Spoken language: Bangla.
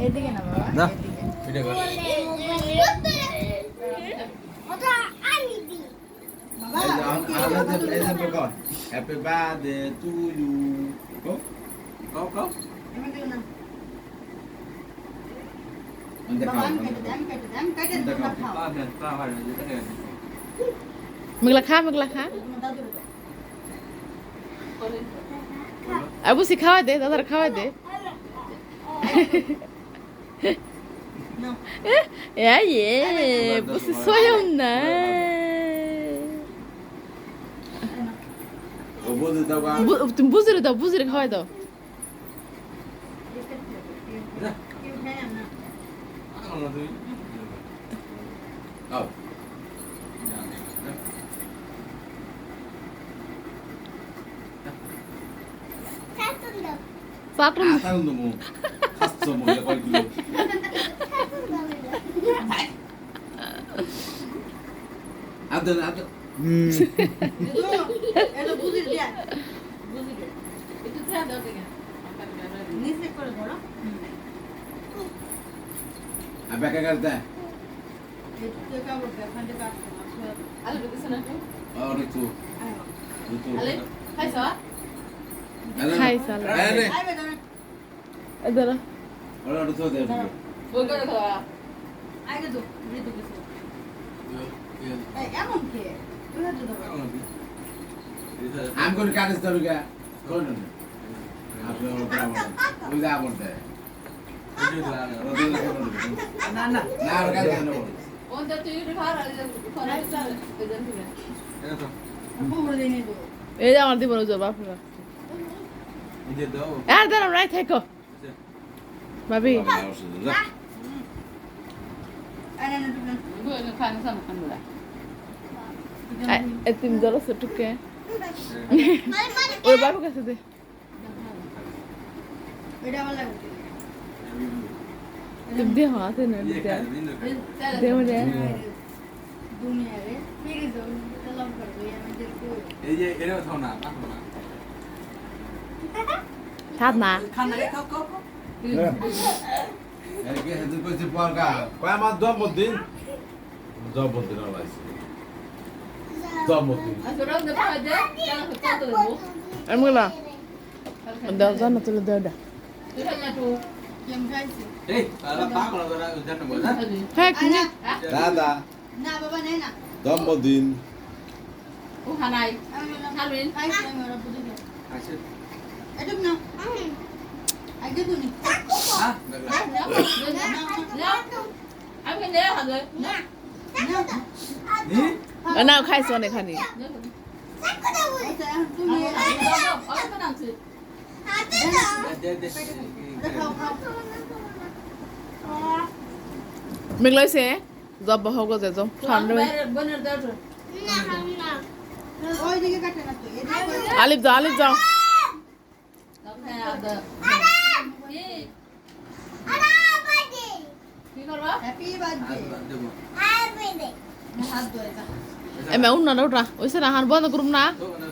এদিকে না বাবা, না। এদিকে। এটা কর ওটা আমি দি। বাবা, হ্যাপি বার্থডে টু ইউ কও এমন দিও না। দেখাও বাবা, আমি কেটে দে, আমি কেটে দে, তোমরা খাও। পা দে পা ভালো যেটা নেই মেঘলা খা তোমার দাদুরে দাও। আবু সি খাওয়া দে দাদার খাওয়া দে নাও। বুসি সোয়ম না ও বলে দাও গা তুমি বুঝরে দাও বুঝরে খাওয়া দাও কেউ খায় না। আনো তুই আও চাটুন আসান দমু খাচ্ছো মনে কয় কিলো আদন এটা বুঝি দিয়া। বুঝি দে। একটু ছেড়ে দাও দেখে। নিচে করে ধরো। আবেকা করতে একটু কাপড় দে, ওখান থেকে আসো। আলু দিছে না তো আর একটু আয়ো। দুটো আলে খাইছো খাই সালা আরে আইবে দাও। এদারা ওরা তো দে বই করে খাওয়া আইগে দাও, রেডি দিছো। এই এমন কে? তুই হাতে দাও। আমি কোন কাজ করব গা কোন না আপনি ওর ব্রাভো ওই যা বলতে না না না ওর কাজ না ওন্দ তুই খাওয়া খাওয়া চলে বেজন দিবে এটা তো পুরো দিয়ে নিয়ে দাও। এই যে আমার দিব না জবাব বাপরা নিজে দাও আর দাঁড়াও রাই থাকো ভাবি আরে না তুমি বই খাওয়া সামনে খান্দা তুমি জলো সটুকে ওর বাপু কাছে দে এটা ভালো লাগে। তুমি দে হাতে না ইয়ে দে খাই দিন দে মনে দুনিয়া রে ফিরে যাও সালাম করবে আমি দেখো। এই যে এর থাও না পাকো না থাক না খানা রে খাও খাও এই কে হেতু কইছে পরগা কয় আমার জন্মদিন জন্মদিন আলাইছে জন্মদিন আসলে ওন্দ খাওয়া দে কেন কত দেবো আমি গেলা দাও জানা তুলে দাও দা তুই খাই না তো কেম খাইছে? এই তারা পাকো না তোরা জানো না হ্যাঁ কি না দাদা না বাবা নেই না। জন্মদিন ও খানাই আমি না খাবেন খাইছে আমি ওরা বুঝি না। আছে এটুক না। আগে তুমি। হ্যাঁ আমি নে হাতে না। নি না খাইছো অনেক খানি আচ্ছা তুমি আমি তো নামছি দে দে খাও খাও। মেঘলাইছে জব হোক যে জব ঠান্ডা বনের দাও তো ওই দিকে কাটে না তো এদিকে আলিফ যাও কি করবা হ্যাপি বার্থডে দেব হাত ধরে যা। এমে উন্না না ওটা ওইসে না হান বন্ধ করুম না তো না